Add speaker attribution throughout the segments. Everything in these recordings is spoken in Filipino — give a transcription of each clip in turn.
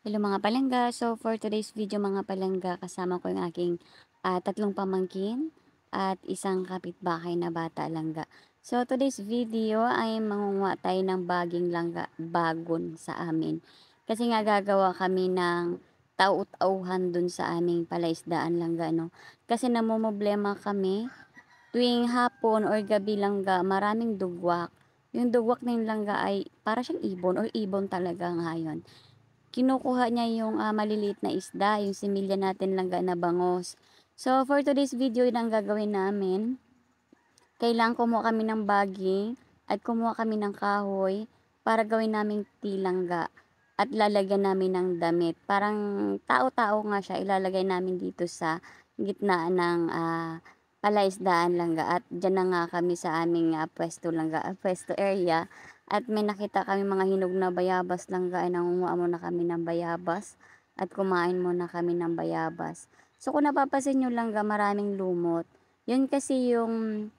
Speaker 1: Hello mga palangga. So for today's video mga palangga, kasama ko yung aking tatlong pamangkin at isang kapitbahay na bata langga. So today's video ay mangunguha tayo ng baging langga, bagon sa amin. Kasi nga gagawa kami ng tau-tauhan dun sa aming palaisdaan langga, no. Kasi namomroblema kami tuwing hapon or gabi langga, maraming dugwak. Yung dugwak na yung langga ay para siyang ibon or ibon talaga ngayon. Kinukuha niya yung, maliliit na isda, yung similya natin langga na bangos. So, for today's video yun ang gagawin namin. Kailangan kumuha kami ng baging at kumuha kami ng kahoy para gawin naming tilangga at lalagyan namin ng damit. Parang tao-tao nga siya, ilalagay namin dito sa gitna ng, palaisdaan langga at diyan na nga kami sa aming, puwesto langga, puwesto area at may nakita kami mga hinog na bayabas langga ay nangunguha muna kami ng bayabas at kumain muna kami ng bayabas. So, kung napapansin niyo langga maraming lumot, yun kasi yung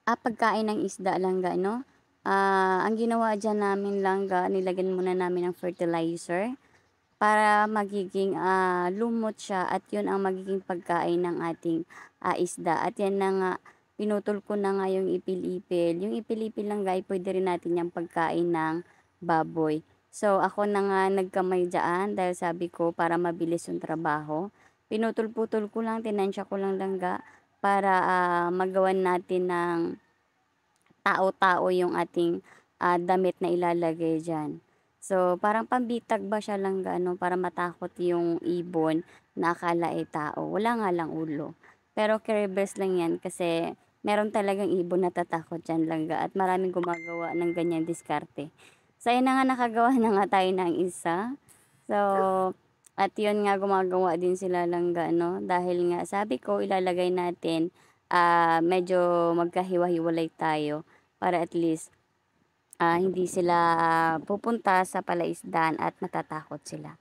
Speaker 1: pagkain ng isda langga 'no. Ang ginawa diyan namin langga, nilagyan muna namin ng fertilizer para magiging, lumot siya at 'yun ang magiging pagkain ng ating, isda at 'yan na nga, pinutol ko na nga yung ipil-ipil. Yung ipil-ipil langga ay puwede rin natin yang pagkain ng baboy. So, ako na nga nagkamay diyaan dahil sabi ko para mabilis yung trabaho. Pinutol-putol ko lang, tinansya ko lang langga para, magawan natin ng tao-tao yung ating, damit na ilalagay diyan. So, parang pambitag ba siya langga ano, para matakot yung ibon na akala ay tao, wala nga lang ulo. Pero curious lang 'yan kasi meron talagang ibon na tatakot diyan langga at maraming gumagawa ng ganyang diskarte. So, ayun na nga, nakagawa na nga tayo ng isa. So, at 'yun nga gumagawa din sila langga 'no, dahil nga sabi ko ilalagay natin, medyo magkahiwa-hiwalay tayo para at least, hindi sila pupunta sa palaisdaan at matatakot sila.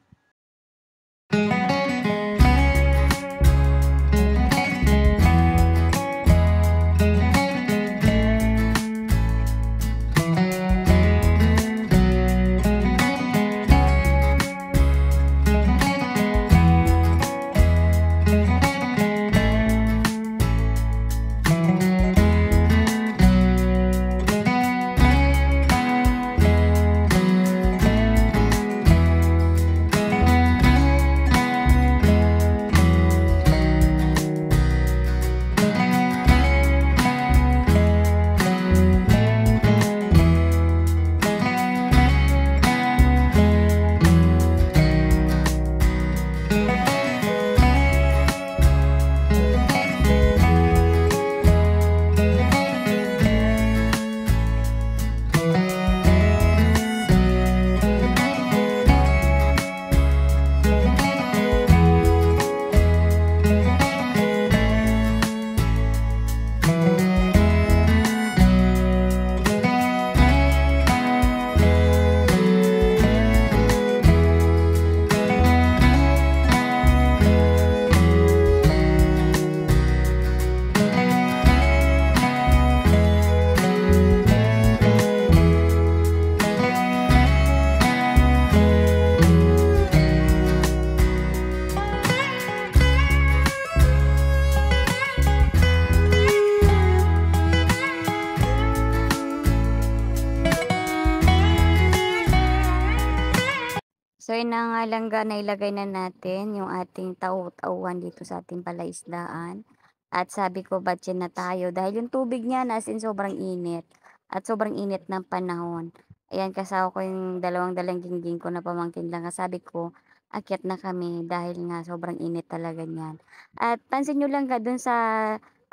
Speaker 1: So, yun na nga langga, nailagay na natin yung ating tau-tauhan dito sa ating palaisdaan. At sabi ko, batsin na tayo dahil yung tubig niya as in sobrang init at sobrang init ng panahon. Ayan, kasama ko yung dalawang dalang gingging ko na pamangkin lang. Sabi ko, akyat na kami dahil nga sobrang init talaga niyan. At pansin nyo lang dun sa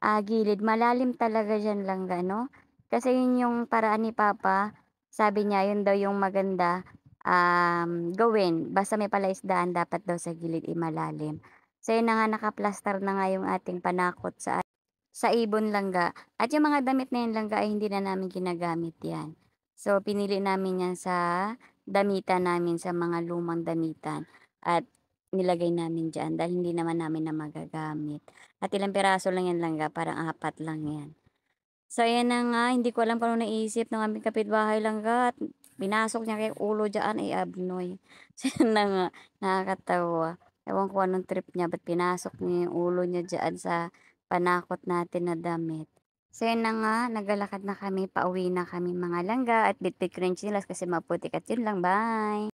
Speaker 1: gilid, malalim talaga dyan langga, no? Kasi yun yung paraan ni Papa, sabi niya, yun daw yung maganda gawin basta may palaisdaan dapat daw sa gilid ay malalim. So yun na nga, nakaplastar na nga yung ating panakot sa ibon langga at yung mga damit na yun langga ay hindi na namin ginagamit yan. So pinili namin yan sa damitan namin, sa mga lumang damitan at nilagay namin diyan dahil hindi naman namin na magagamit. At ilang piraso lang yan langga, parang 4 lang yan. So ayan na nga, hindi ko alam paano naisip ng aming kapitbahay langga. pinasok niya kay ulo diyaan ay abnoy. So yun na nga, nakakatawa. Ewan ko anong trip niya, ba't pinasok niya yung ulo niya diyaan sa panakot natin na damit. So yun na nga, naglalakad na kami, pauwi na kami mga langga at bitbit ko na yung tsinelas kasi maputik at yun lang, bye.